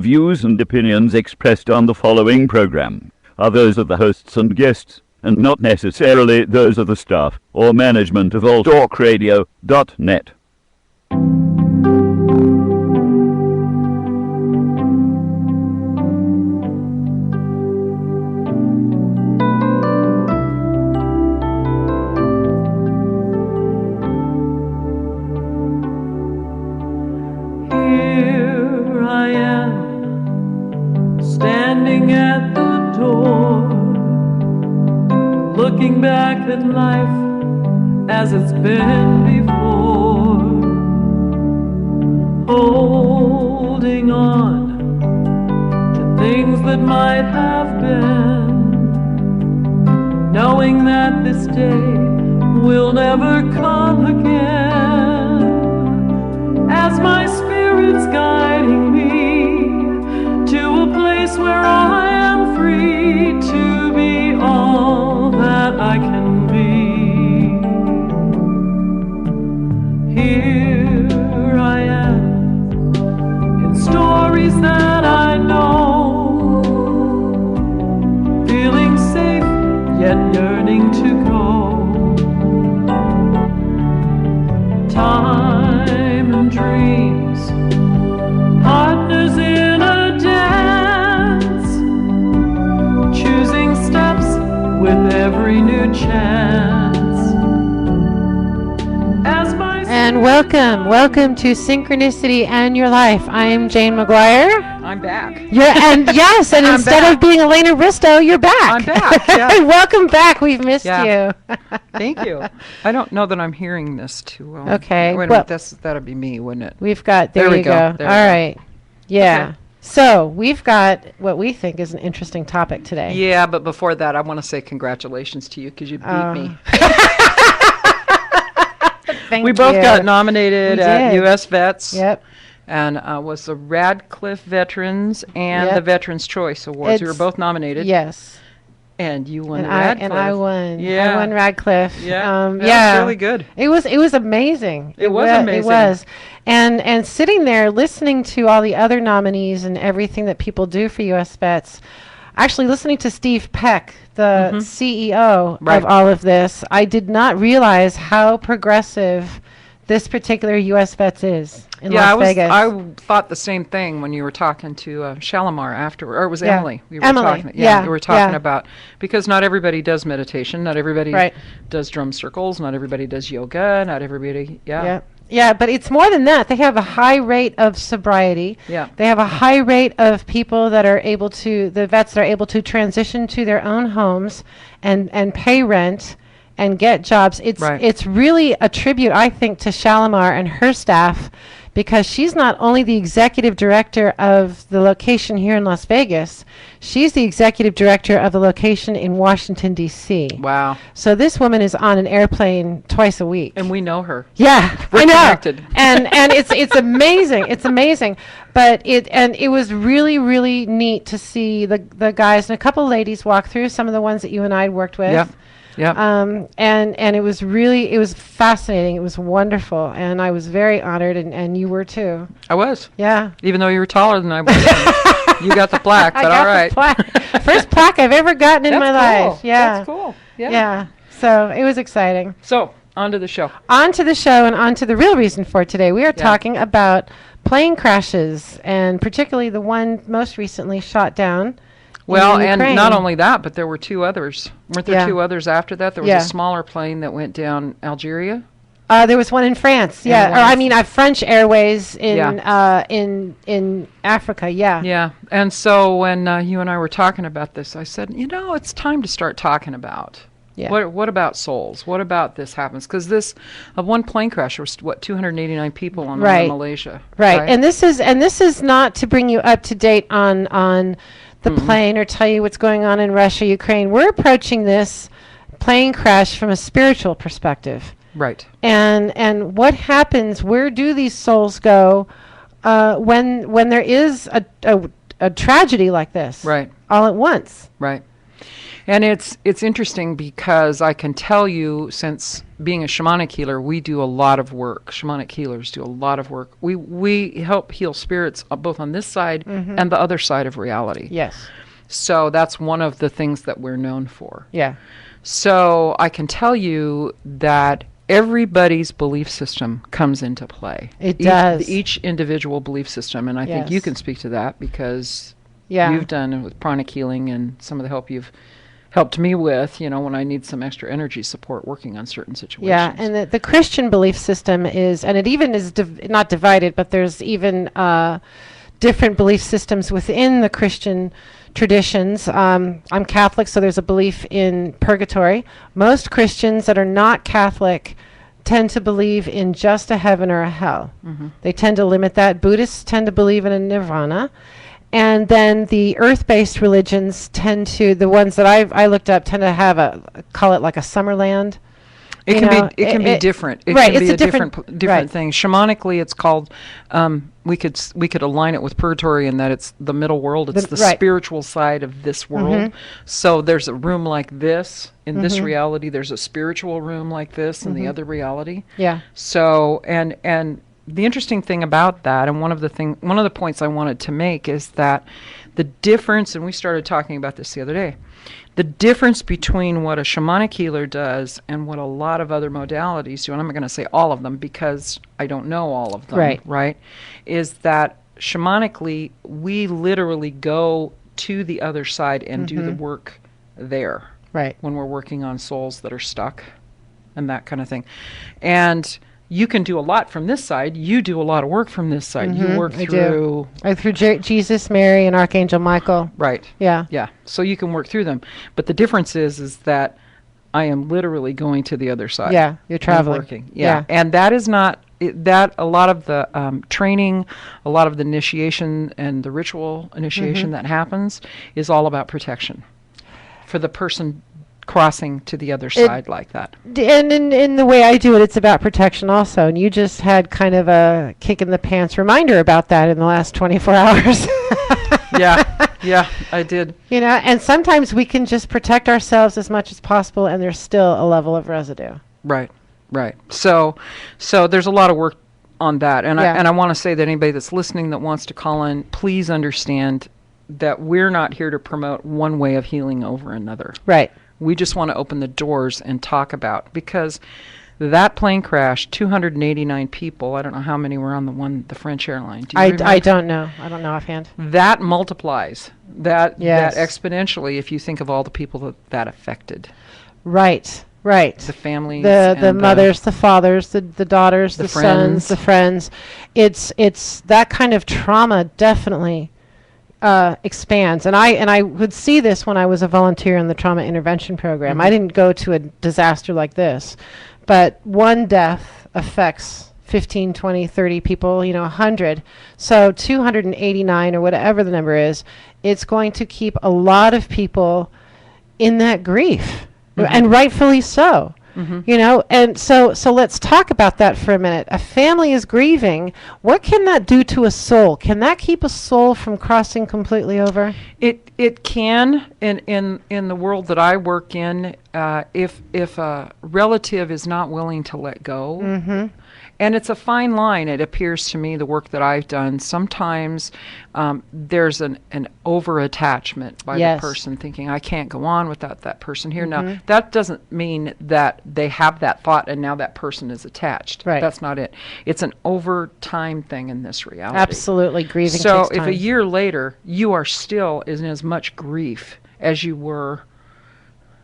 views and opinions expressed on the following program are those of the hosts and guests, and not necessarily those of the staff or management of alttalkradio.net. Here I am, standing at the door, looking back at life as it's been before, holding on to things that might have been, knowing that this day will never come again, as my spirit's guiding me to a place where I am free to be all that I can be. Here I am, in stories that I know, feeling safe yet yearning to go. Time and dreams, partners in a dance, choosing steps with every new chance. And welcome to Synchronicity and Your Life. I am Jane McGuire. I'm back. And yes, and instead of being Elena Risto, you're back. I'm back. Yeah. Welcome back. We've missed you. Thank you. I don't know that I'm hearing this too well. Okay. Wait a minute, that'd be me, wouldn't it? We've got there you go. There All right. Yeah. Okay. So we've got what we think is an interesting topic today. Yeah, but before that, I want to say congratulations to you because you beat me. We both got nominated at U.S. Vets. Yep. And was the Radcliffe Veterans and the Veterans Choice Awards. We were both nominated. Yes. And you won Radcliffe. And I won. Yeah. I won Radcliffe. Yeah. It was really good. It was amazing. It was amazing. It was. And sitting there listening to all the other nominees and everything that people do for U.S. Vets, actually listening to Steve Peck, the CEO of all of this, I did not realize how progressive this particular U.S. Vets is in Las Vegas. I thought the same thing when you were talking to Shalimar after, or it was Emily. We were Emily. Talking, we were talking about, because not everybody does meditation, not everybody does drum circles, not everybody does yoga, not everybody, Yeah, but it's more than that. They have a high rate of sobriety. Yeah. They have a high rate of people that are able to, the vets that are able to transition to their own homes and pay rent and get jobs. It's really a tribute, I think, to Shalimar and her staff, because she's not only the executive director of the location here in Las Vegas, she's the executive director of the location in Washington, D.C. Wow. So this woman is on an airplane twice a week. And we know her. Yeah, We're I know. Connected. And it's amazing. It's amazing. But it was really, really neat to see the guys and a couple of ladies walk through, some of the ones that you and I had worked with. Yeah. Yeah. And it was fascinating. It was wonderful. And I was very honored, and you were too. I was. Yeah. Even though you were taller than I was. You got the plaque, but all right. First plaque I've ever gotten in my life. Yeah. That's cool. Yeah. Yeah. So it was exciting. So, on to the show. On to the show, and on to the real reason for today. We are talking about plane crashes, and particularly the one most recently shot down. Well, and not only that, but there were two others. Weren't there two others after that? There was a smaller plane that went down Algeria. There was one in France. French Airways in Africa. Yeah. Yeah. And so when you and I were talking about this, I said, it's time to start talking about. Yeah. What about souls? What about this happens? Because this one plane crash was 289 people on Malaysia. Right. And this is not to bring you up to date on the plane or tell you what's going on in Russia, Ukraine. We're approaching this plane crash from a spiritual perspective. Right. And what happens? Where do these souls go when there is a tragedy like this? Right. All at once. Right. And it's interesting because I can tell you, since being a shamanic healer, we do a lot of work. Shamanic healers do a lot of work. We help heal spirits both on this side and the other side of reality. Yes. So that's one of the things that we're known for. Yeah. So I can tell you that everybody's belief system comes into play. It does. Each individual belief system, and I think you can speak to that because you've done it with pranic healing and some of the help you've helped me with, when I need some extra energy support working on certain situations. Yeah, and the Christian belief system is, and it even is not divided, but there's even different belief systems within the Christian traditions. I'm Catholic, so there's a belief in purgatory. Most Christians that are not Catholic tend to believe in just a heaven or a hell. They tend to limit that. Buddhists tend to believe in a nirvana. And then the earth-based religions tend to, the ones that I looked up, tend to have call it like a Summerland. It can be different. It right, can be it's a different thing. Shamanically, it's called. We could align it with purgatory in that it's the middle world. It's the spiritual side of this world. So there's a room like this in this reality. There's a spiritual room like this in the other reality. Yeah. So and the interesting thing about that, and one of the points I wanted to make is that the difference, and we started talking about this the other day. The difference between what a shamanic healer does and what a lot of other modalities do, and I'm not going to say all of them because I don't know all of them, right? Is that shamanically, we literally go to the other side and do the work there. Right. When we're working on souls that are stuck and that kind of thing. And you can do a lot from this side. You do a lot of work from this side. You work through... Through Jesus, Mary, and Archangel Michael. Right. Yeah. Yeah. So you can work through them. But the difference is that I am literally going to the other side. Yeah, you're traveling. Working. Yeah. And that is not... that a lot of the training, a lot of the initiation and the ritual initiation that happens is all about protection for the person crossing to the other side like that. And in the way I do it, it's about protection also. And you just had kind of a kick in the pants reminder about that in the last 24 hours. Yeah, I did. And sometimes we can just protect ourselves as much as possible, and there's still a level of residue. Right. So there's a lot of work on that. And I want to say that anybody that's listening that wants to call in, please understand that we're not here to promote one way of healing over another. Right. We just want to open the doors and talk about, because that plane crash, 289 people, I don't know how many were on the French airline. Do you remember? I don't know. I don't know offhand. That multiplies that exponentially if you think of all the people that affected. Right. The families, the mothers, the fathers, the daughters, the sons, the friends. It's that kind of trauma definitely expands, and I would see this when I was a volunteer in the trauma intervention program. I didn't go to a disaster like this, but one death affects 15, 20, 30 people, 100. So 289 or whatever the number is, it's going to keep a lot of people in that grief, and rightfully so. And so let's talk about that for a minute. A family is grieving. What can that do to a soul? Can that keep a soul from crossing completely over? It can. In the world that I work in, if a relative is not willing to let go, and it's a fine line, it appears to me, the work that I've done. Sometimes there's an over-attachment by the person thinking, I can't go on without that person here. Now, that doesn't mean that they have that thought and now that person is attached. Right. That's not it. It's an over-time thing in this reality. Absolutely. Grieving So takes time. if a year later you are still in as much grief as you were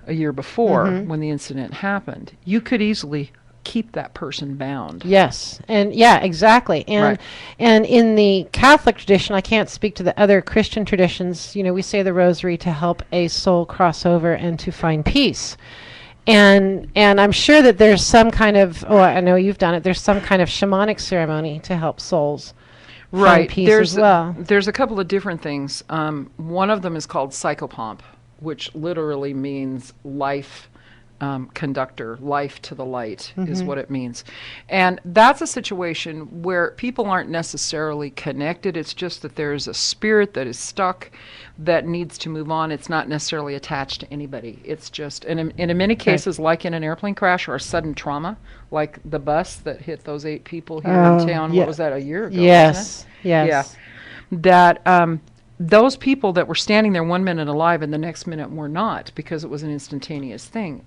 a year before when the incident happened, you could easily keep that person bound. Yes. And exactly. And in the Catholic tradition, I can't speak to the other Christian traditions, we say the rosary to help a soul cross over and to find peace. And I'm sure that there's some kind of, I know you've done it, there's some kind of shamanic ceremony to help souls find peace as well. There's a couple of different things. One of them is called psychopomp, which literally means life conductor, life to the light is what it means. And that's a situation where people aren't necessarily connected. It's just that there's a spirit that is stuck that needs to move on. It's not necessarily attached to anybody. It's just, and in many cases, like in an airplane crash or a sudden trauma, like the bus that hit those 8 people here in town, what was that, a year ago? Yes, yes. Yeah. That those people that were standing there 1 minute alive and the next minute were not, because it was an instantaneous thing.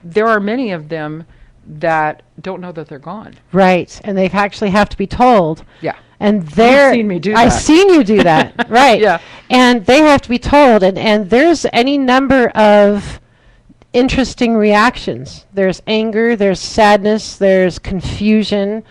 There are many of them that don't know that they're gone. Right, and they actually have to be told. Yeah. And You've seen me do that. I've seen you do that, right. Yeah. And they have to be told, and there's any number of interesting reactions. There's anger, there's sadness, there's confusion.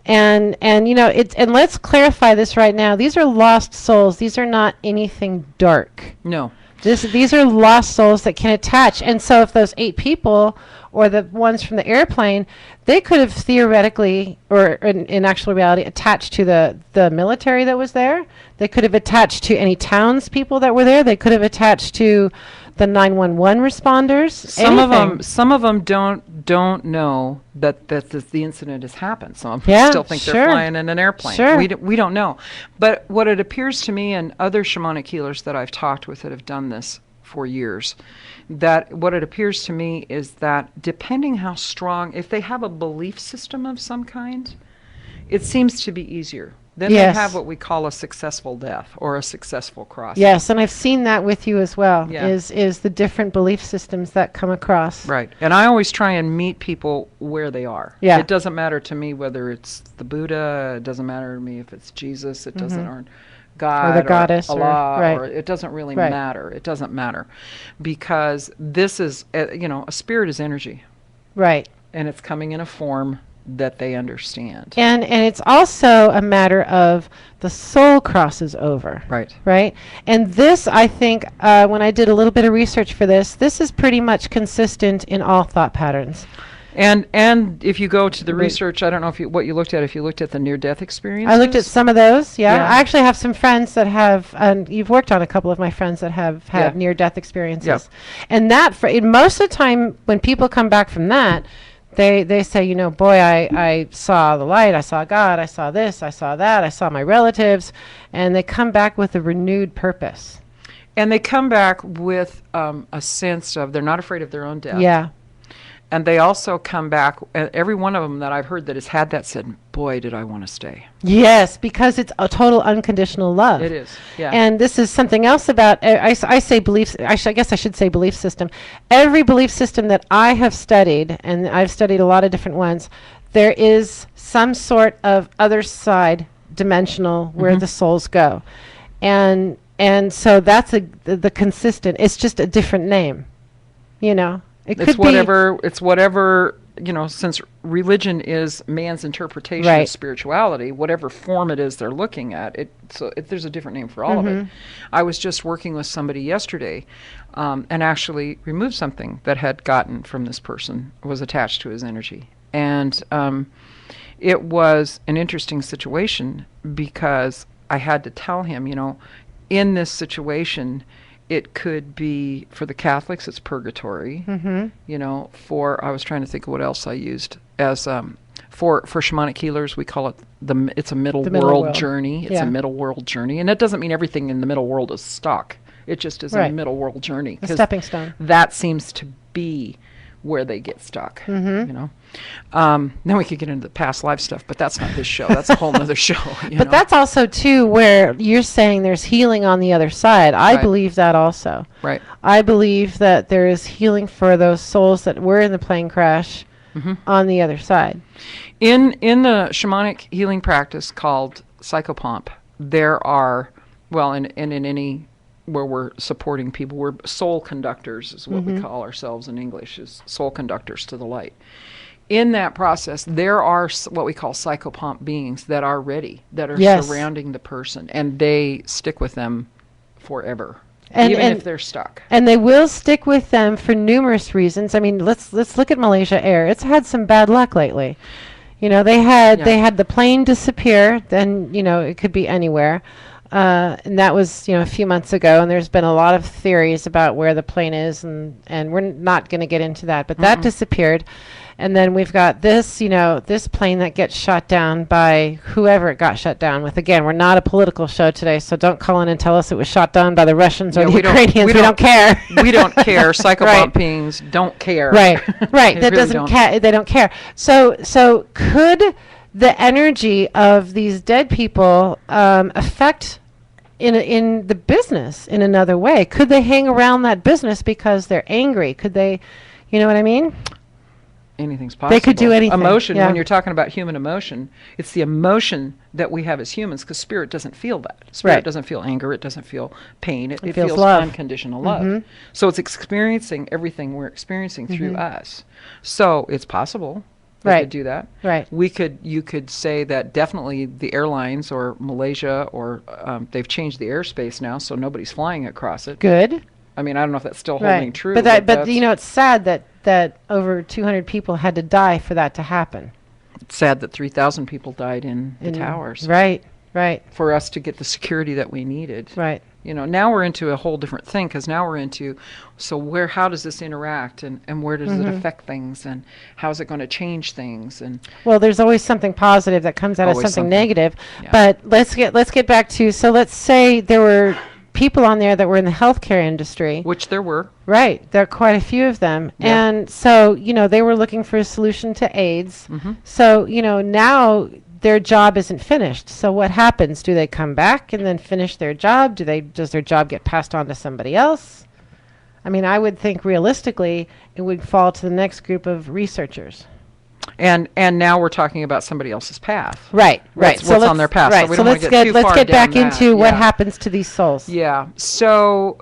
And and let's clarify this right now. These are lost souls. These are not anything dark. No. These are lost souls that can attach. And so if those 8 people or the ones from the airplane, they could have theoretically or in actual reality attached to the military that was there. They could have attached to any townspeople that were there. They could have attached to the 911 responders. Some of them don't know that the incident has happened. Some of them still think they're flying in an airplane. Sure. We don't know. But what it appears to me, and other shamanic healers that I've talked with that have done this for years, that what it appears to me is that depending how strong, if they have a belief system of some kind, it seems to be easier. Then they have what we call a successful death or a successful crossing. Yes, and I've seen that with you as well, Yeah. is the different belief systems that come across. Right. And I always try and meet people where they are. Yeah. It doesn't matter to me whether it's the Buddha, it doesn't matter to me if it's Jesus, it doesn't, or God, or the goddess, Allah, or it doesn't really Right. matter. It doesn't matter. Because this is, a spirit is energy. Right. And it's coming in a form that they understand. And it's also a matter of the soul crosses over. Right. Right? And this, I think, when I did a little bit of research for this is pretty much consistent in all thought patterns. And if you go to the research, I don't know what you looked at, if you looked at the near-death experiences. I looked at some of those, Yeah. I actually have some friends that have, and you've worked on a couple of my friends that have had Yeah. near-death experiences. Yeah. And that, most of the time, when people come back from that, they say, boy, I saw the light, I saw God, I saw this, I saw that, I saw my relatives, and they come back with a renewed purpose. And they come back with a sense of they're not afraid of their own death. Yeah. And they also come back, every one of them that I've heard that has had that said, boy, did I want to stay. Yes, because it's a total unconditional love. It is, yeah. And this is something else about, I say beliefs, I guess I should say belief system. Every belief system that I have studied, and I've studied a lot of different ones, there is some sort of other side dimensional where the souls go. And so that's the consistent, it's just a different name, It's whatever, since religion is man's interpretation of spirituality, whatever form it is they're looking at, there's a different name for all of it. I was just working with somebody yesterday and actually removed something that had gotten from this person, was attached to his energy. And it was an interesting situation because I had to tell him, in this situation, it could be, for the Catholics, it's purgatory. I was trying to think of what else I used as for shamanic healers, we call it it's a middle world journey. It's a middle world journey, and that doesn't mean everything in the middle world is stuck. It just is a middle world journey. A stepping stone. That seems to be where they get stuck. Then we could get into the past life stuff, but that's not this show. That's a whole nother show. But that's also too where you're saying there's healing on the other side. I believe that also. Right. I believe that there is healing for those souls that were in the plane crash on the other side. In the shamanic healing practice called psychopomp, there are, and in any where we're supporting people, we're soul conductors is what we call ourselves in English, is soul conductors to the light. In that process, there are what we call psychopomp beings that are ready, that are surrounding the person, and they stick with them forever, even if they're stuck. And they will stick with them for numerous reasons. I mean, let's look at Malaysia Air. It's had some bad luck lately. They had the plane disappear. Then it could be anywhere. And that was, a few months ago. And there's been a lot of theories about where the plane is, and we're not going to get into that. But that disappeared. And then we've got this, this plane that gets shot down by whoever it got shot down with. Again, we're not a political show today, so don't call in and tell us it was shot down by the Russians or the Ukrainians. We don't care. We don't care. Psychobomb beings don't care. Right. That really doesn't care. They don't care. So could the energy of these dead people affect in the business in another way? Could they hang around that business because they're angry? Could they, you know what I mean? Anything's possible. They could do anything. Emotion, when you're talking about human emotion, it's the emotion that we have as humans, because spirit doesn't feel that. Spirit doesn't feel anger. It doesn't feel pain. It feels love. Unconditional love. So it's experiencing everything we're experiencing through us. So it's possible. We could do that. Right. You could say that definitely the airlines or Malaysia or they've changed the airspace now, so nobody's flying across it. Good. I mean, I don't know if that's still holding true. But it's sad that over 200 people had to die for that to happen. It's sad that 3,000 people died in the towers. Right. For us to get the security that we needed. Right. Now we're into a whole different thing, because now we're into, how does this interact, and where does it affect things, and how is it going to change things? And well, there's always something positive that comes out of something negative. Yeah. But let's get back to, so let's say there were people on there that were in the healthcare industry. Which there were. Right. There are quite a few of them. Yeah. And so, they were looking for a solution to AIDS. So, now their job isn't finished. So what happens? Do they come back and then finish their job? Does their job get passed on to somebody else? I mean, I would think realistically it would fall to the next group of researchers. And now we're talking about somebody else's path. Right. What's on their path. Right. So let's get back into what happens to these souls. Yeah. So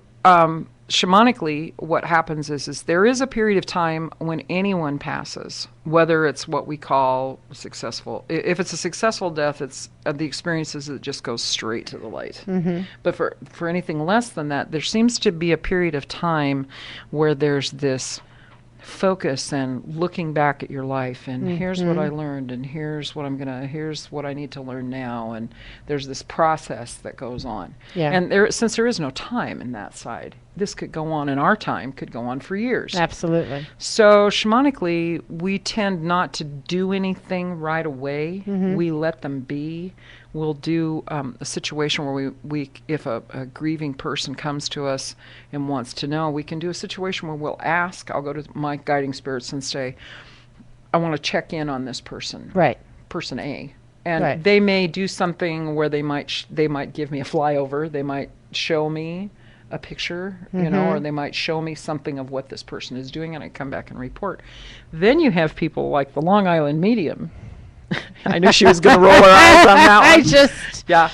shamanically, what happens is there is a period of time when anyone passes, whether it's what we call successful. If it's a successful death, it's the experience is it just goes straight to the light. But for anything less than that, there seems to be a period of time where there's this focus and looking back at your life, and here's what I learned, and here's what I need to learn now, and there's this process that goes on. Yeah. And since there is no time in that side, this could go on, in our time could go on for years. Absolutely. So shamanically, we tend not to do anything right away. We let them be. We'll do a situation where we if a grieving person comes to us and wants to know, we can do a situation where we'll ask. I'll go to my guiding spirits and say, I want to check in on this person. Right. Person A. And they may do something where they might give me a flyover. They might show me a picture, or they might show me something of what this person is doing, and I come back and report. Then you have people like the Long Island medium. I knew she was going to roll her eyes on that one.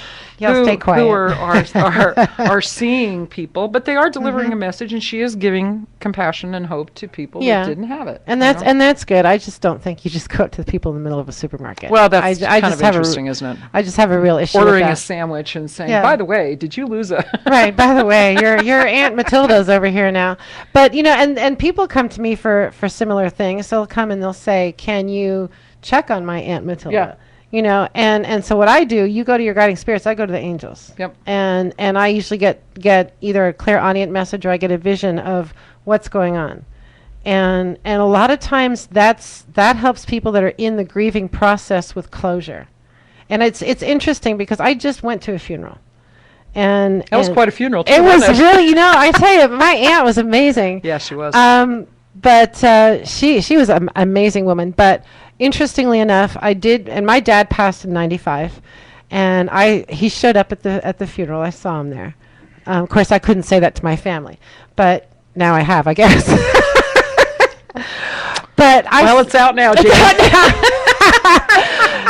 Stay quiet. Who are seeing people, but they are delivering a message, and she is giving compassion and hope to people that didn't have it. And that's good. I just don't think you just go up to the people in the middle of a supermarket. Well, that's kind of interesting, isn't it? I just have a real issue ordering with a sandwich and saying, by the way, did you lose a... Right, by the way, your Aunt Matilda's over here now. But, and people come to me for similar things. They'll come and they'll say, can you check on my Aunt Matilda? Yeah. And so what I do, you go to your guiding spirits, I go to the angels. Yep. And I usually get either a clairaudient message or I get a vision of what's going on. And a lot of times that helps people that are in the grieving process with closure. And it's interesting because I just went to a funeral. And that was quite a funeral too. It was really, I tell you, my aunt was amazing. Yeah, she was. But she was an amazing woman. But interestingly enough, and my dad passed in '95, and he showed up at the funeral. I saw him there. Of course, I couldn't say that to my family, but now I have, I guess. It's out now, Jane.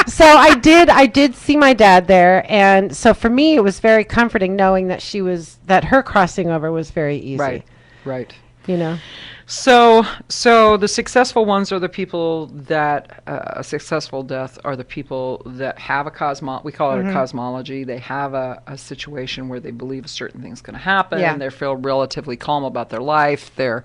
So I did see my dad there, and so for me it was very comforting knowing that her crossing over was very easy. Right. So the successful ones are the people that a successful death are the people that have we call it a cosmology. They have a situation where they believe a certain thing's going to happen. Yeah. They feel relatively calm about their life. They're,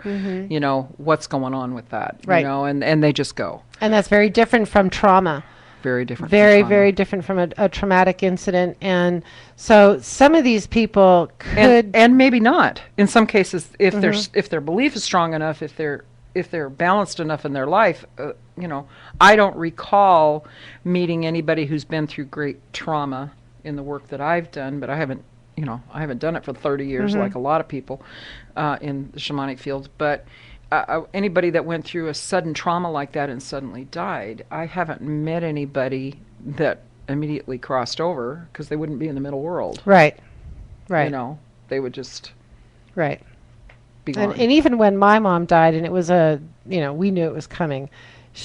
what's going on with that, right. and they just go. And that's very different from trauma. very different. Very different from a traumatic incident. And so some of these people could, and maybe not. In some cases, if their belief is strong enough, if they're balanced enough in their life, I don't recall meeting anybody who's been through great trauma in the work that I've done, but I haven't done it for 30 years like a lot of people in the shamanic field. But anybody that went through a sudden trauma like that and suddenly died, I haven't met anybody that immediately crossed over, because they wouldn't be in the middle world. Right. They would just be gone. And even when my mom died, and it was we knew it was coming.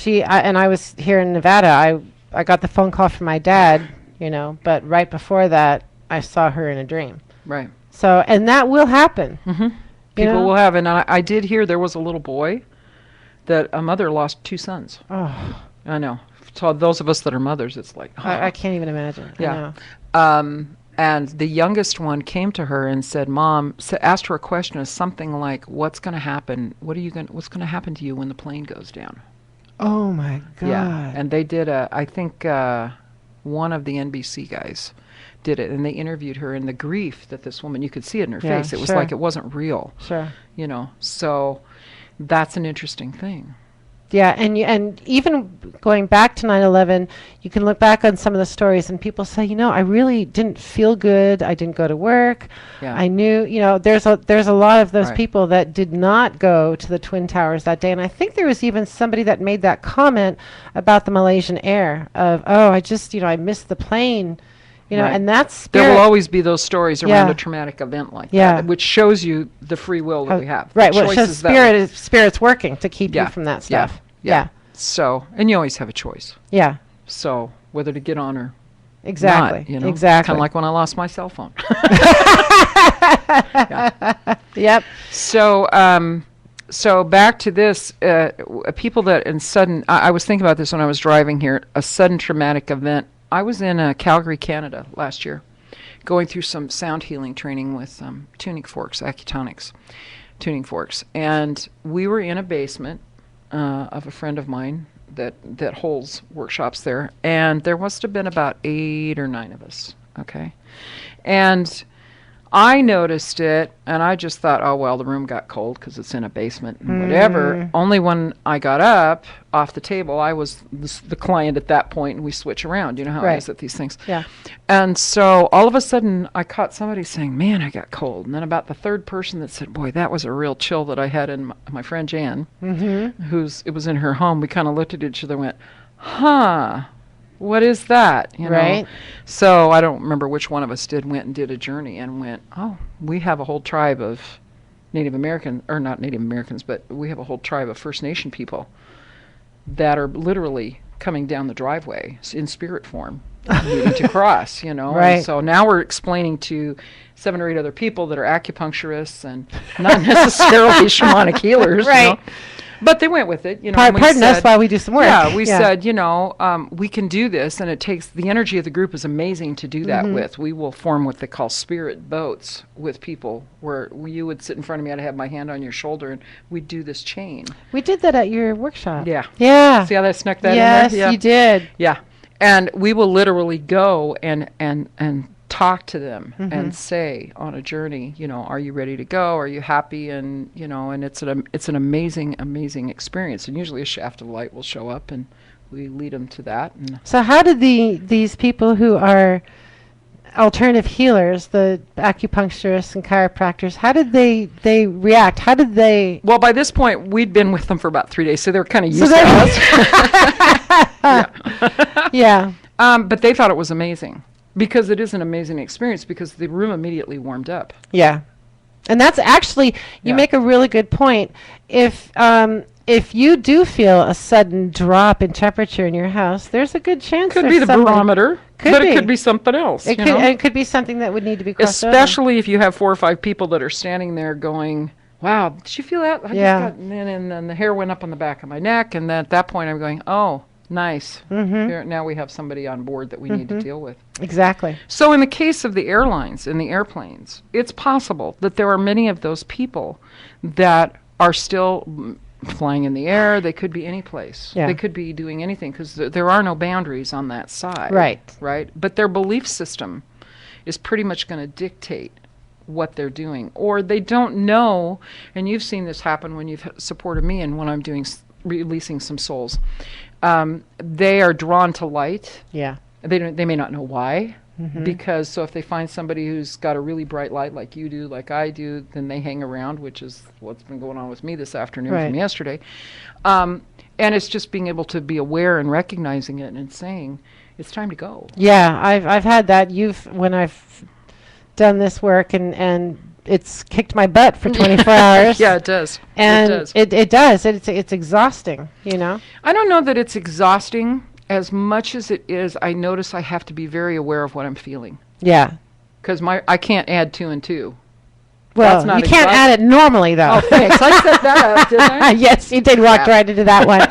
I was here in Nevada. I got the phone call from my dad, but right before that, I saw her in a dream. Right. So, and that will happen. Mm-hmm. People will have, and I did hear there was a little boy that a mother lost 2 sons. Oh. I know. So those of us that are mothers, it's like, I can't even imagine. Yeah. And the youngest one came to her and said, "Mom," asked her a question, something like, "What's going to happen? What's going to happen to you when the plane goes down?" Oh my God. Yeah. And they did I think one of the NBC guys did it, and they interviewed her, and the grief that this woman, you could see it in her face. It was like it wasn't real. Sure. So that's an interesting thing. Yeah, and even going back to 9/11, you can look back on some of the stories, and people say, I really didn't feel good. I didn't go to work. Yeah. I knew, there's a lot of those people that did not go to the Twin Towers that day, and I think there was even somebody that made that comment about the Malaysian Air of, I just, I missed the plane. And that's spirit. There will always be those stories around a traumatic event like that, which shows you the free will that we have. Right, well, it shows spirit's working to keep you from that stuff. Yeah. So, and you always have a choice. Yeah. So, whether to get on or exactly. not, Exactly. Kind of like when I lost my cell phone. Yep. So back to this, people that in sudden, I was thinking about this when I was driving here, a sudden traumatic event. I was in Calgary, Canada last year, going through some sound healing training with tuning forks, Accutonics tuning forks. And we were in a basement of a friend of mine that holds workshops there. And there must have been about 8 or 9 of us, okay? And I noticed it, and I just thought, oh, well, the room got cold because it's in a basement and whatever. Only when I got up off the table, I was the client at that point, and we switch around. You know how it is at these things. Yeah. And so all of a sudden, I caught somebody saying, man, I got cold. And then about the third person that said, boy, that was a real chill that I had in my friend Jan, it was in her home. We kind of looked at each other and went, huh. What is that? Right. So I don't remember which one of us went and did a journey and went, oh, we have a whole tribe of Native American, or not Native Americans, but we have a whole tribe of First Nation people that are literally coming down the driveway in spirit form, needing to cross, Right. And so now we're explaining to 7 or 8 other people that are acupuncturists and not necessarily shamanic healers, Right. But they went with it, Pardon us while we do some work. Yeah, we said, we can do this, and it takes the energy of the group is amazing to do that with. We will form what they call spirit boats with people, where you would sit in front of me, I'd have my hand on your shoulder, and we'd do this chain. We did that at your workshop. Yeah. Yeah. See how that snuck that in there? Yes, you did. Yeah, and we will literally go and talk to them and say on a journey, are you ready to go? Are you happy? And and it's an amazing experience. And usually a shaft of light will show up, and we lead them to that. And so how did these people who are alternative healers, the acupuncturists and chiropractors, how did they react? How did they? Well, by this point, we'd been with them for about 3 days, so they were kind of used to us. Yeah. But they thought it was amazing. Because it is an amazing experience, because the room immediately warmed up. Yeah. And that's actually, you make a really good point. If you do feel a sudden drop in temperature in your house, there's a good chance Could be the barometer, but it could be something else. It could be something that would need to be crossed Especially if you have 4 or 5 people that are standing there going, wow, did you feel that? I just got, and then the hair went up on the back of my neck, and then at that point I'm going, oh, nice. Here, now we have somebody on board that we need to deal with. Exactly. So in the case of the airlines and the airplanes, it's possible that there are many of those people that are still flying in the air. They could be any place. Yeah. They could be doing anything because there are no boundaries on that side. Right. Right. But their belief system is pretty much going to dictate what they're doing, or they don't know. And you've seen this happen when you've supported me and when I'm doing releasing some souls. They are drawn to light. Yeah. They may not know why. Because so if they find somebody who's got a really bright light like you do, like I do, then they hang around, which is what's been going on with me this afternoon from yesterday. And it's just being able to be aware and recognizing it and saying, it's time to go. Yeah, I've had that. When I've done this work and it's kicked my butt for 24 hours. Yeah, it does. And it does. It does. It's exhausting, you know? I don't know that it's exhausting. As much as it is, I notice I have to be very aware of what I'm feeling. Yeah. Because I can't add 2 and 2. Well, you can't add it normally, though. Oh, thanks. I set that up, didn't I? Yes, you did walk right into that one.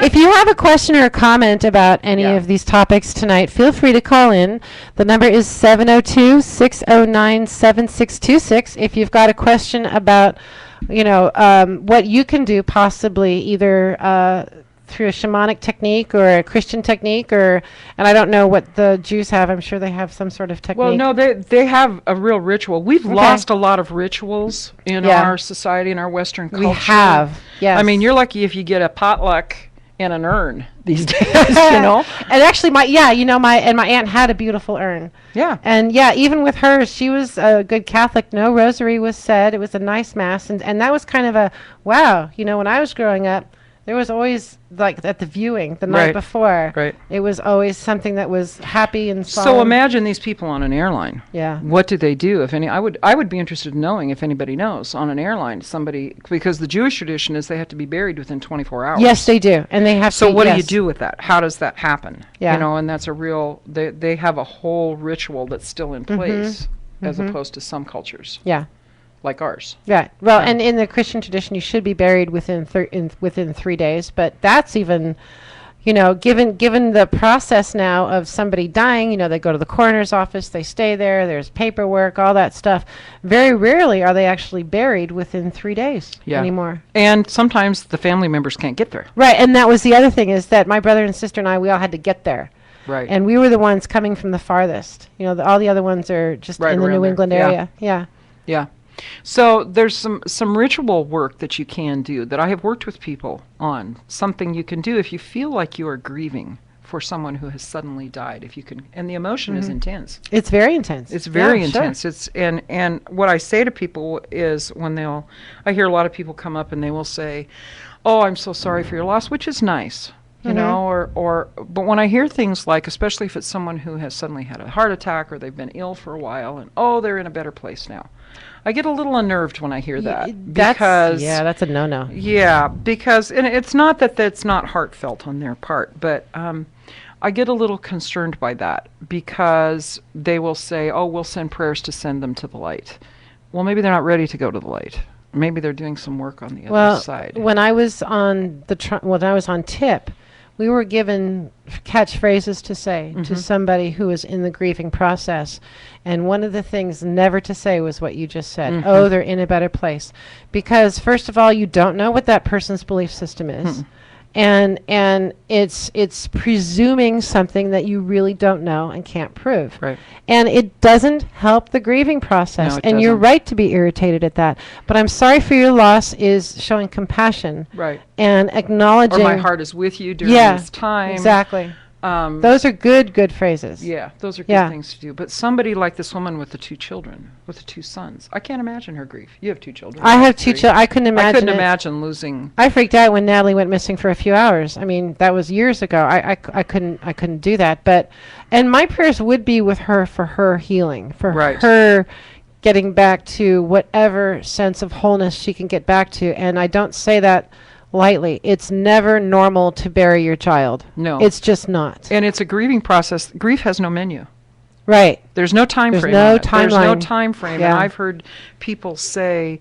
If you have a question or a comment about any of these topics tonight, feel free to call in. The number is 702-609-7626. If you've got a question about, what you can do possibly either through a shamanic technique or a Christian technique, and I don't know what the Jews have. I'm sure they have some sort of technique. Well, no, they have a real ritual. We've lost a lot of rituals in our society, in our Western culture. We have, yes. I mean, you're lucky if you get a potluck and an urn these days, And actually, my aunt had a beautiful urn. Yeah. And even with hers, she was a good Catholic. No rosary was said. It was a nice mass, and that was kind of a wow. When I was growing up, there was always, like, at the viewing the night before, it was always something that was happy and solemn. So imagine these people on an airline. Yeah. What do they do, if any? I would be interested in knowing if anybody knows on an airline, because the Jewish tradition is they have to be buried within 24 hours. Yes, they do. And they have to. So what do you do with that? How does that happen? Yeah. And that's a real, they have a whole ritual that's still in place as opposed to some cultures. Yeah. Like ours. Yeah. Well, and in the Christian tradition, you should be buried within 3 days. But that's even, given the process now of somebody dying, they go to the coroner's office, they stay there, there's paperwork, all that stuff. Very rarely are they actually buried within 3 days anymore. And sometimes the family members can't get there. Right. And that was the other thing, is that my brother and sister and I, we all had to get there. Right. And we were the ones coming from the farthest. All the other ones are just in the New England area. Yeah. Yeah. So there's some ritual work that you can do that I have worked with people on. Something you can do if you feel like you are grieving for someone who has suddenly died. If you can, and the emotion is intense. It's very intense. It's very intense. Sure. It's and what I say to people is I hear a lot of people come up and they will say, "Oh, I'm so sorry for your loss," which is nice. But when I hear things like, especially if it's someone who has suddenly had a heart attack or they've been ill for a while and they're in a better place now, I get a little unnerved when I hear that. That's a no-no. Yeah, because, and it's not that that's not heartfelt on their part, but I get a little concerned by that because they will say, we'll send prayers to send them to the light. Well, maybe they're not ready to go to the light. Maybe they're doing some work on the other side. When I was on TIP, we were given catchphrases to say to somebody who was in the grieving process. And one of the things never to say was what you just said. Oh, they're in a better place. Because, first of all, you don't know what that person's belief system is. And it's presuming something that you really don't know and can't prove. Right. And it doesn't help the grieving process. No, it and you're doesn't. right to be irritated at that. But I'm sorry for your loss is showing compassion. Right. And acknowledging. Or my heart is with you during this time. Exactly. Those are good phrases. Yeah, those are good things to do. But somebody like this woman with the 2 children, with the 2 sons, I can't imagine her grief. You have 2 children. I have 2 children. I couldn't imagine imagine losing. I freaked out when Natalie went missing for a few hours. I mean, that was years ago. I couldn't do that. And my prayers would be with her for her healing, for her getting back to whatever sense of wholeness she can get back to. And I don't say that lightly. It's never normal to bury your child. No. It's just not. And it's a grieving process. Grief has no menu. Right. There's no time frame. No There's no timeline. time frame. Yeah. And I've heard people say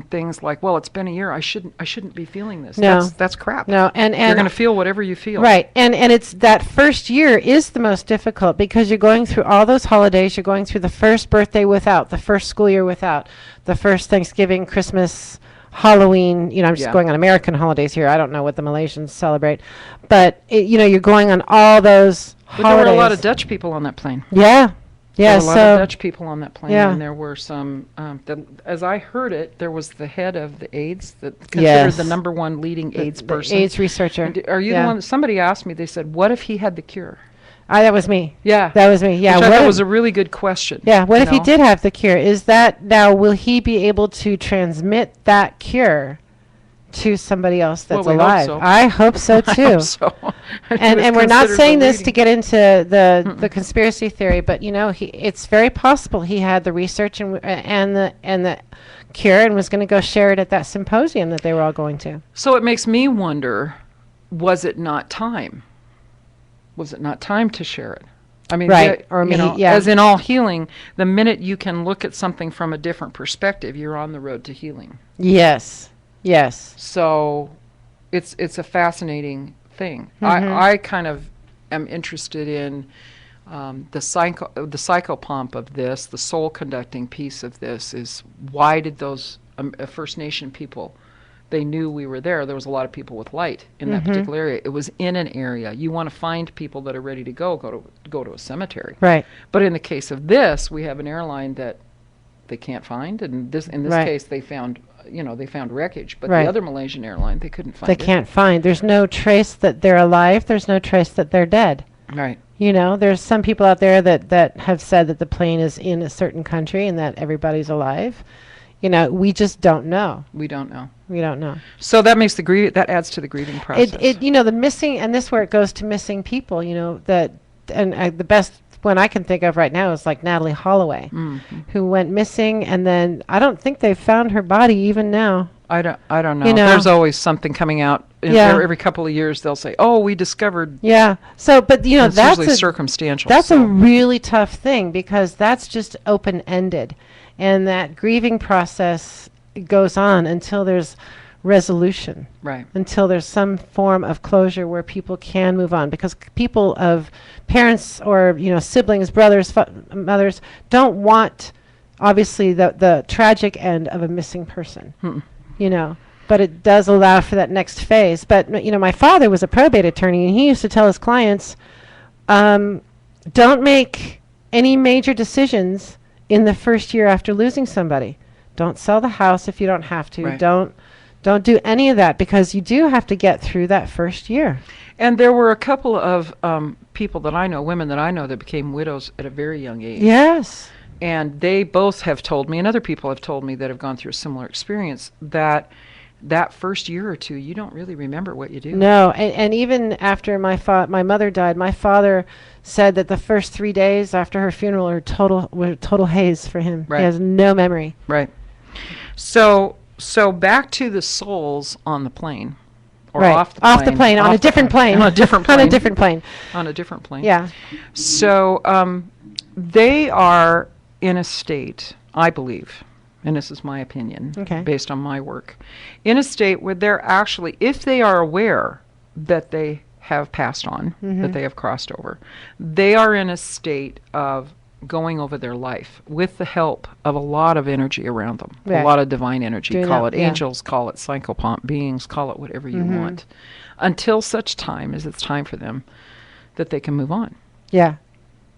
things like, "Well, it's been a year. I shouldn't be feeling this." No. That's crap. No. And you're going to feel whatever you feel. Right. And it's that first year is the most difficult because you're going through all those holidays. You're going through the first birthday without, the first school year without, the first Thanksgiving, Christmas Halloween. I'm just going on American holidays here. I don't know what the Malaysians celebrate, but you're going on all those holidays. There were a lot of Dutch people on that plane. Yeah. Yeah, there were a lot of Dutch people on that plane, and there were some. As I heard it, there was the head of the AIDS, considered the number one leading AIDS person, AIDS researcher. Are you the one? Somebody asked me. They said, "What if he had the cure?" That was me. Yeah, that was me. Yeah, which I thought was a really good question. Yeah, what if he did have the cure? Is that now? Will he be able to transmit that cure to somebody else that's alive? Hope so. I hope so too. I hope so. And we're not saying this to get into the conspiracy theory, but it's very possible he had the research and the cure and was going to go share it at that symposium that they were all going to. So it makes me wonder: was it not time? Was it not time to share it? I mean, right. As in all healing, the minute you can look at something from a different perspective, you're on the road to healing. Yes. Yes. So it's a fascinating thing. I kind of am interested in the psychopomp of this, the soul conducting piece of this is why did those First Nation people, they knew we were there. There was a lot of people with light in that particular area. It was in an area. You want to find people that are ready to go to a cemetery. Right. But in the case of this, we have an airline that they can't find, and in this case they found wreckage, but the other Malaysian airline, they couldn't find it. They can't find. There's no trace that they're alive. There's no trace that they're dead. Right. There's some people out there that have said that the plane is in a certain country and that everybody's alive. We just don't know. We don't know. We don't know. So that makes that adds to the grieving process. The missing, and this where it goes to missing people, the best one I can think of right now is like Natalie Holloway, who went missing, and then I don't think they've found her body even now. I don't know. There's always something coming out. Every couple of years they'll say, "Oh, we discovered." Yeah. So, but that's usually circumstantial. That's a really tough thing because that's just open-ended, and that grieving process goes on until there's resolution. Right. Until there's some form of closure where people can move on, because people of parents or siblings, brothers, mothers don't want obviously the tragic end of a missing person. But it does allow for that next phase. But my father was a probate attorney, and he used to tell his clients, don't make any major decisions in the first year after losing somebody. Don't sell the house if you don't have to. Right. Don't do any of that, because you do have to get through that first year. And there were a couple of people that I know, women that I know, that became widows at a very young age. Yes. And they both have told me, and other people have told me that have gone through a similar experience, that first year or two, you don't really remember what you do. No, and even after my mother died, my father said that the first 3 days after her funeral were total haze for him. Right. He has no memory. Right. So back to the souls on the plane. Or right. off the plane. Off the plane, on a different plane. On a different plane. On a different plane. On a different plane. Yeah. So they are in a state, I believe, and this is my opinion, based on my work, in a state where they're actually, if they are aware that they have passed on, that they have crossed over, they are in a state of going over their life with the help of a lot of energy around them, a lot of divine energy. Call it angels, call it psychopomp beings, call it whatever you want, until such time as it's time for them that they can move on. Yeah.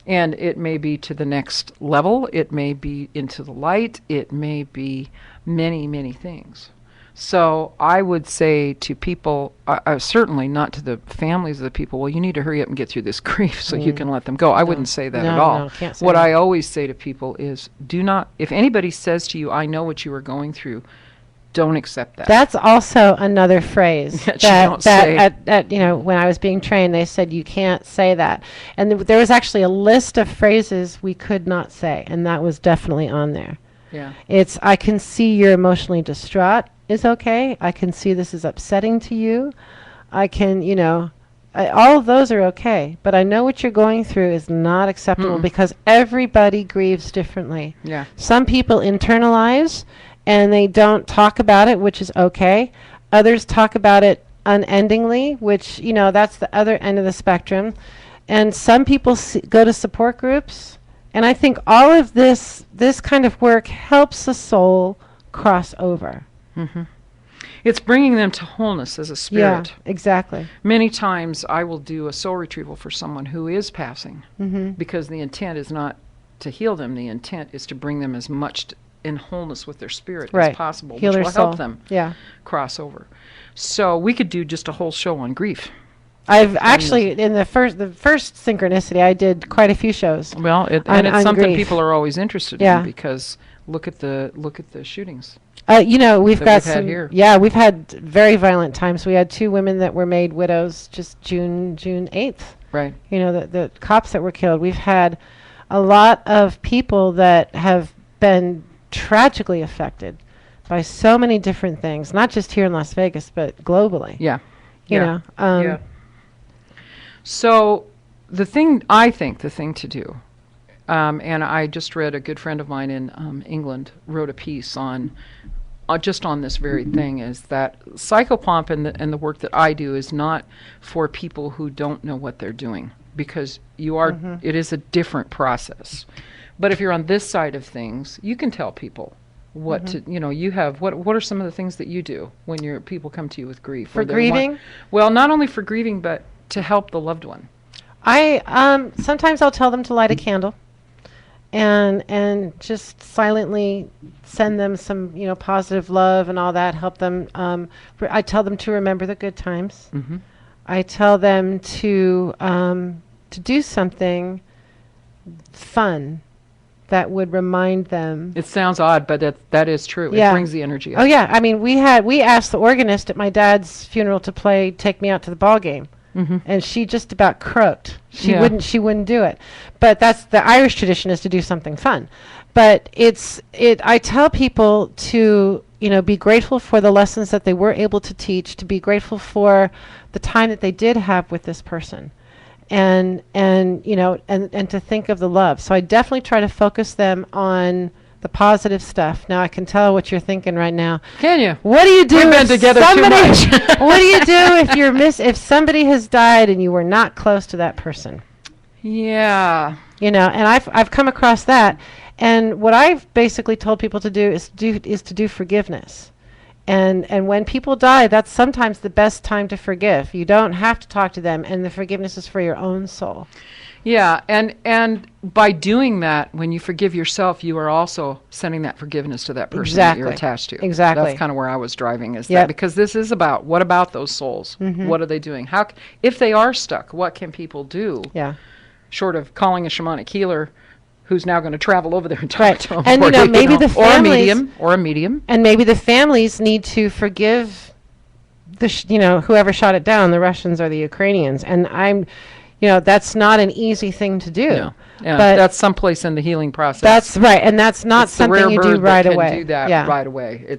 And it may be to the next level, it may be into the light, it may be many, many things. So I would say to people, certainly not to the families of the people, well, you need to hurry up and get through this grief so you can let them go. I wouldn't say that at all. No, can't say what that. I always say to people is, do not, if anybody says to you, I know what you are going through, don't accept that. That's also another phrase that you don't say. At when I was being trained, they said you can't say that. And there was actually a list of phrases we could not say, and that was definitely on there. Yeah. It's, I can see you're emotionally distraught is okay. I can see this is upsetting to you. I can, all of those are okay. But I know what you're going through is not acceptable because everybody grieves differently. Yeah. Some people internalize and they don't talk about it, which is okay. Others talk about it unendingly, which, that's the other end of the spectrum. And some people go to support groups. And I think all of this kind of work helps the soul cross over. It's bringing them to wholeness as a spirit. Yeah, exactly. Many times I will do a soul retrieval for someone who is passing, because the intent is not to heal them. The intent is to bring them as much in wholeness with their spirit as possible, Heal which their will soul. help them cross over. So we could do just a whole show on grief. I've actually, in the first synchronicity, I did quite a few shows. Well, it's on something grief. people are always interested in, because look at the shootings. You know, we've that got we've had some. here. Yeah, we've had very violent times. We had 2 women that were made widows just June 8th. Right. You know, the cops that were killed. We've had a lot of people that have been tragically affected by so many different things, not just here in Las Vegas, but globally. Yeah. You know. So the thing to do, and I just read, a good friend of mine in England wrote a piece on just on this very thing, is that psychopomp and the work that I do is not for people who don't know what they're doing, because it is a different process. But if you're on this side of things, you can tell people what to, you have, what are some of the things that you do when your people come to you with grief? For grieving? Well, not only for grieving, but to help the loved one. I sometimes I'll tell them to light a candle and just silently send them some, positive love and all that, help them. I tell them to remember the good times. I tell them to do something fun that would remind them. It sounds odd, but that is true. Yeah. It brings the energy up. Oh yeah, I mean, we asked the organist at my dad's funeral to play "Take Me Out to the Ball Game," and she just about croaked. She wouldn't do it. But that's the Irish tradition, is to do something fun. But I tell people to be grateful for the lessons that they were able to teach, to be grateful for the time that they did have with this person. And to think of the love. So I definitely try to focus them on the positive stuff. Now I can tell what you're thinking right now. Can you? What do you do? We've been together too much. What do you do if somebody has died and you were not close to that person? Yeah. And I've come across that, and what I've basically told people to do is to do forgiveness. And when people die, that's sometimes the best time to forgive. You don't have to talk to them, and the forgiveness is for your own soul. Yeah, and by doing that, when you forgive yourself, you are also sending that forgiveness to that person that you're attached to. Exactly. That's kind of where I was driving, is that because this is about, what about those souls? What are they doing? If they are stuck, what can people do? Yeah. Short of calling a shamanic healer, who's now going to travel over there and talk to them. And maybe the families, or a medium, and maybe the families need to forgive whoever shot it down, the Russians or the Ukrainians. And that's not an easy thing to do. No. Yeah, but that's someplace in the healing process. That's right, and that's not something you do right away. Can do that right away.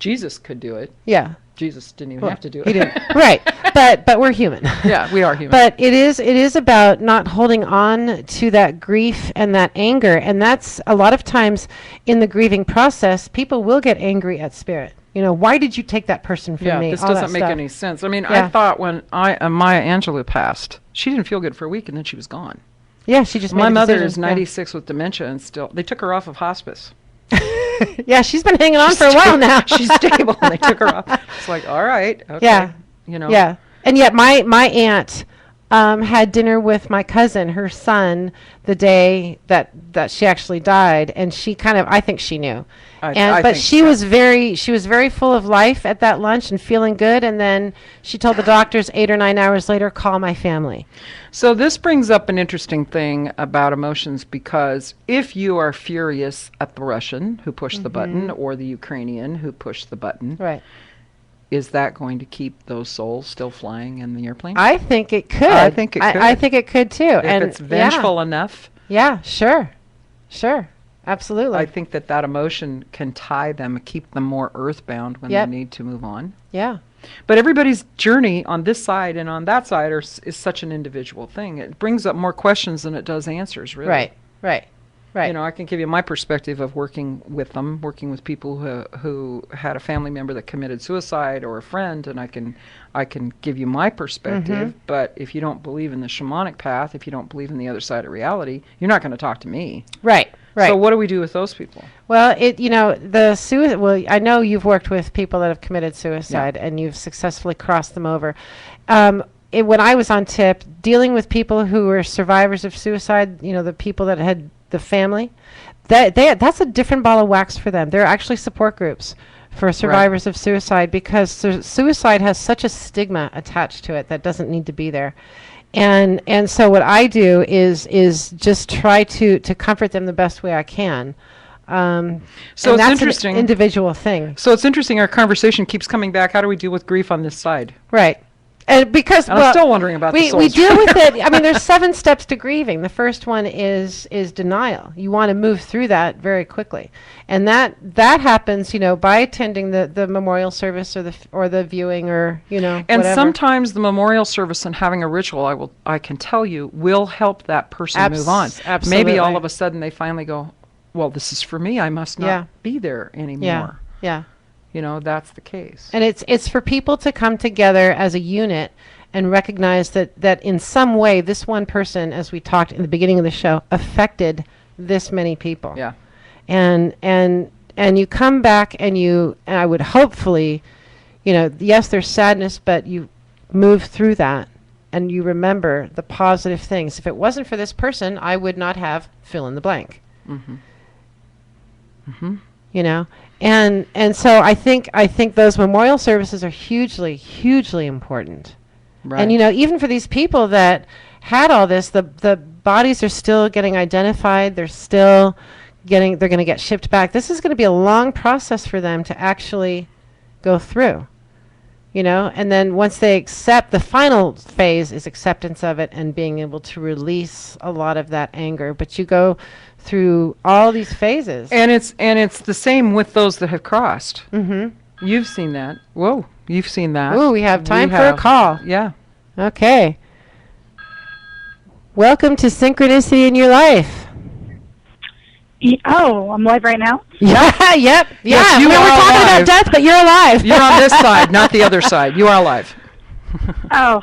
Jesus could do it. Yeah. Jesus didn't even have to do it. He didn't. Right. But we're human. Yeah, we are human. But it is about not holding on to that grief and that anger. And that's a lot of times in the grieving process, people will get angry at spirit. Why did you take that person from me? Yeah, this doesn't make any sense. I mean, I thought when Maya Angelou passed, she didn't feel good for a week and then she was gone. Yeah, she just My made mother decision. is 96 with dementia, and still, they took her off of hospice. Yeah, she's been hanging on for a while now. She's stable, and they took her off. It's like, all right, okay. Yeah. Yeah. And yet my aunt had dinner with my cousin, her son, the day that she actually died, and she I think she knew. But she was very full of life at that lunch and feeling good, and then she told the doctors 8 or 9 hours later, call my family. So this brings up an interesting thing about emotions, because if you are furious at the Russian who pushed the button, or the Ukrainian who pushed the button, right, is that going to keep those souls still flying in the airplane? I think it could. I think it could. I think it could too. If it's vengeful enough. Yeah, sure. Absolutely. I think that emotion can tie them, keep them more earthbound when they need to move on. Yeah. But everybody's journey on this side and on that side is such an individual thing. It brings up more questions than it does answers, really. Right. I can give you my perspective of working with people who had a family member that committed suicide, or a friend, and I can give you my perspective. But if you don't believe in the shamanic path, if you don't believe in the other side of reality, you're not going to talk to me. Right. Right. So what do we do with those people? Well, Well, I know you've worked with people that have committed suicide, and you've successfully crossed them over. When I was on TIP, dealing with people who were survivors of suicide, the people that had the family, that's a different ball of wax for them. There are actually support groups for survivors of suicide, because suicide has such a stigma attached to it that doesn't need to be there. And so what I do is just try to comfort them the best way I can. So it's that's interesting. An individual thing. So it's interesting. Our conversation keeps coming back. How do we deal with grief on this side? Right. And because I'm still wondering about the souls. We deal with it. I mean, there's 7 steps to grieving. The first one is denial. You want to move through that very quickly, and that happens, by attending the memorial service or the viewing or And whatever. sometimes the memorial service and having a ritual, I can tell you, will help that person move on. Absolutely. Maybe all of a sudden they finally go, well, this is for me. I must not be there anymore. Yeah. That's the case. And it's for people to come together as a unit and recognize that in some way this one person, as we talked in the beginning of the show, affected this many people. Yeah. And you come back and I would hopefully, yes, there's sadness, but you move through that and you remember the positive things. If it wasn't for this person, I would not have fill in the blank. Mm-hmm. And so I think those memorial services are hugely, hugely important. Right. And even for these people that had all this, the bodies are still getting identified. They're going to get shipped back. This is going to be a long process for them to actually go through. And then once they accept, the final phase is acceptance of it and being able to release a lot of that anger. But you go through all these phases. And it's the same with those that have crossed. Mm-hmm. You've seen that. Whoa, you've seen that. Ooh, we have time for a call. Yeah. Okay. Welcome to Synchronicity in Your Life. Oh, I'm live right now? Yeah, yep. Yes, yeah, we're talking about death, but you're alive. You're on this side, not the other side. You are alive. Oh,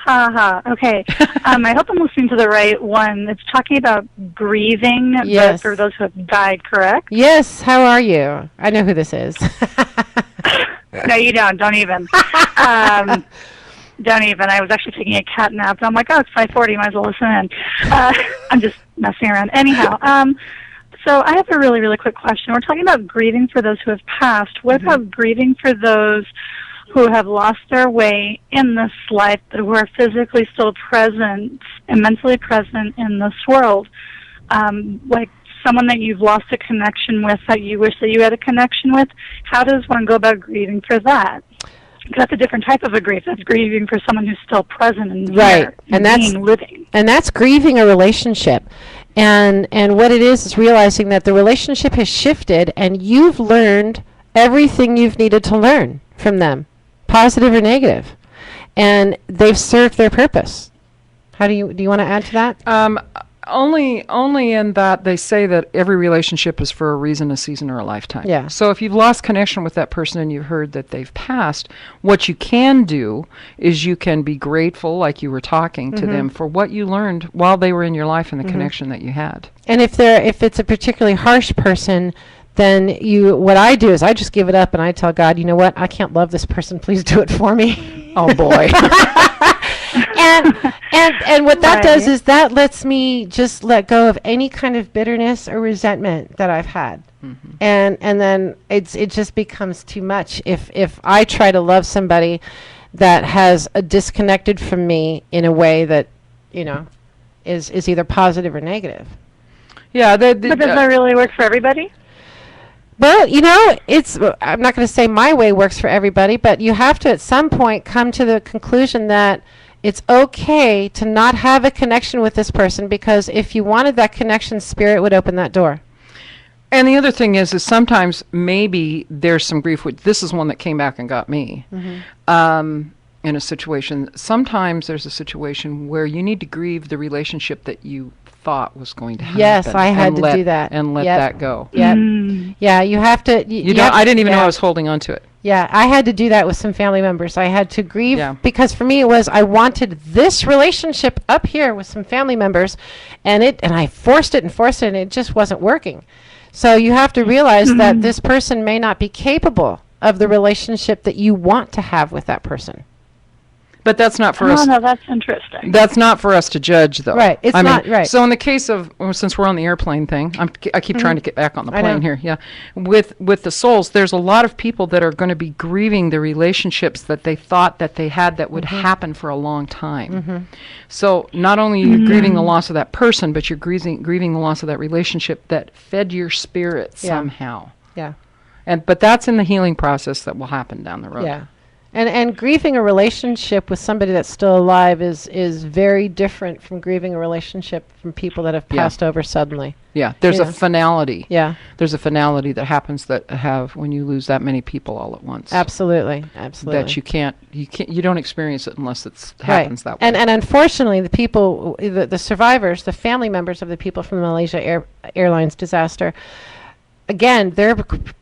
okay. I hope I'm listening to the right one. It's talking about grieving, yes. But for those who have died, correct? Yes, how are you? I know who this is. No, you don't. Don't even. Don't even. I was actually taking a cat nap, and I'm like, it's 5:40. Might as well listen in. I'm just messing around. Anyhow, so I have a really, really quick question. We're talking about grieving for those who have passed. What about grieving for those who have lost their way in this life, but who are physically still present and mentally present in this world? Like someone that you've lost a connection with that you wish that you had a connection with. How does one go about grieving for that? Because that's a different type of a grief. That's grieving for someone who's still present and right, and that's living. And that's grieving a relationship. And what it is realizing that the relationship has shifted and you've learned everything you've needed to learn from them, positive or negative, and they've served their purpose. How do you want to add to that? Only in that they say that every relationship is for a reason, a season, or a lifetime. Yeah. So if you've lost connection with that person and you've heard that they've passed, what you can do is you can be grateful, like you were talking to them, for what you learned while they were in your life and the connection that you had. And if it's a particularly harsh person, then what I do is I just give it up and I tell God, you know what, I can't love this person. Please do it for me. Oh boy. And what that does is that lets me just let go of any kind of bitterness or resentment that I've had. And then it just becomes too much if I try to love somebody that has disconnected from me in a way that is either positive or negative. Yeah, but does that really work for everybody? Well, I'm not going to say my way works for everybody, but you have to at some point come to the conclusion that it's okay to not have a connection with this person, because if you wanted that connection, spirit would open that door. And the other thing is sometimes maybe there's some grief. This is one that came back and got me. In a situation, sometimes there's a situation where you need to grieve the relationship that you thought was going to happen. Yes, I had to do that. And let that go. Yep. Yeah, you have to. I didn't even know I was holding on to it. Yeah, I had to do that with some family members. I had to grieve because for me it was I wanted this relationship up here with some family members, and I forced it and it just wasn't working. So you have to realize that this person may not be capable of the relationship that you want to have with that person. But that's not for us. Oh, no, that's interesting. That's not for us to judge, though. Right. It's not right. So in the case of, since we're on the airplane thing, I keep trying to get back on the plane here. Yeah. With the souls, there's a lot of people that are going to be grieving the relationships that they thought that they had that would happen for a long time. So not only are you grieving the loss of that person, but you're grieving the loss of that relationship that fed your spirit somehow. Yeah. But that's in the healing process that will happen down the road. Yeah. And grieving a relationship with somebody that's still alive is very different from grieving a relationship from people that have passed over suddenly. Yeah, there's a finality. Yeah. There's a finality that happens when you lose that many people all at once. Absolutely. That you don't experience it unless it happens that way. And unfortunately, the people, the survivors, the family members of the people from the Malaysia Airlines disaster, again, their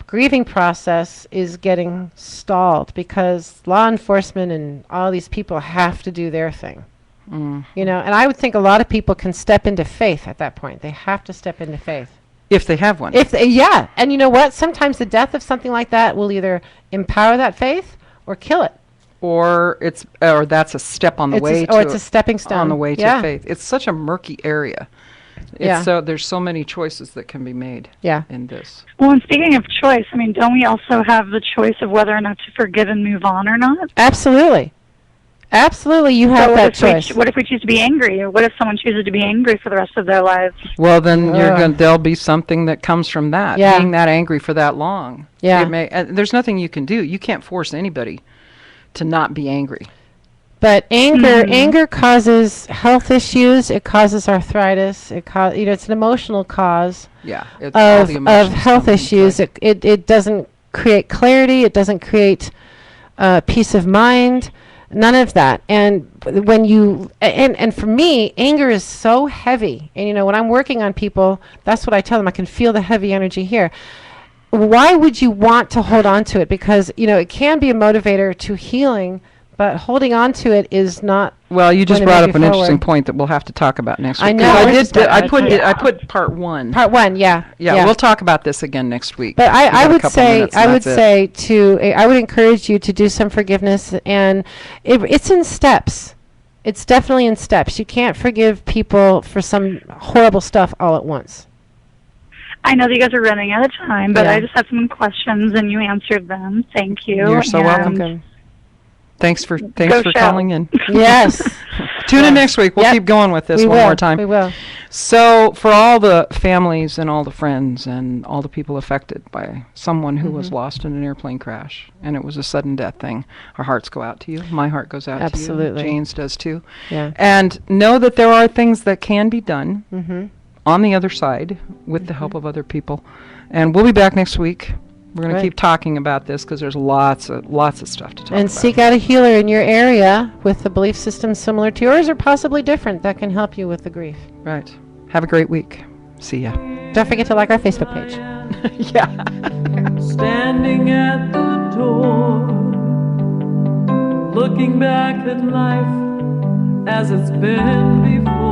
grieving process is getting stalled because law enforcement and all these people have to do their thing. You know, and I would think a lot of people can step into faith at that point. They have to step into faith. If they have one. And you know what? Sometimes the death of something like that will either empower that faith or kill it. Or that's a step on the way to. Or it's a stepping stone on the way to faith. It's such a murky area. So there's so many choices that can be made in this. Well, and speaking of choice, I mean, don't we also have the choice of whether or not to forgive and move on or not? Absolutely. Absolutely, you have that choice. What if we choose to be angry? Or what if someone chooses to be angry for the rest of their lives? Well, then there'll be something that comes from that, being that angry for that long. Yeah. There's nothing you can do. You can't force anybody to not be angry. But anger causes health issues. It causes arthritis. It's an emotional cause. Yeah, of health issues. It doesn't create clarity. It doesn't create peace of mind. None of that. And when you and for me, anger is so heavy. And when I'm working on people, that's what I tell them. I can feel the heavy energy here. Why would you want to hold on to it? Because it can be a motivator to healing. But holding on to it is not. Well, you just brought up an interesting point that we'll have to talk about next week. I know. I put part one. Part one, yeah. We'll talk about this again next week. But I would encourage you to do some forgiveness, and it's in steps. It's definitely in steps. You can't forgive people for some horrible stuff all at once. I know that you guys are running out of time, but I just had some questions, and you answered them. Thank you. You're so welcome. Thanks for calling in. Yes. Tune in next week. We'll keep going with this more time. We will. So for all the families and all the friends and all the people affected by someone who was lost in an airplane crash, and it was a sudden death thing, our hearts go out to you. My heart goes out to you. Jane's does too. Yeah. And know that there are things that can be done on the other side with the help of other people. And we'll be back next week. We're going to keep talking about this because there's lots of stuff to talk about. And seek out a healer in your area with a belief system similar to yours or possibly different that can help you with the grief. Right. Have a great week. See ya. Don't forget to like our Facebook page. Standing at the door, looking back at life as it's been before.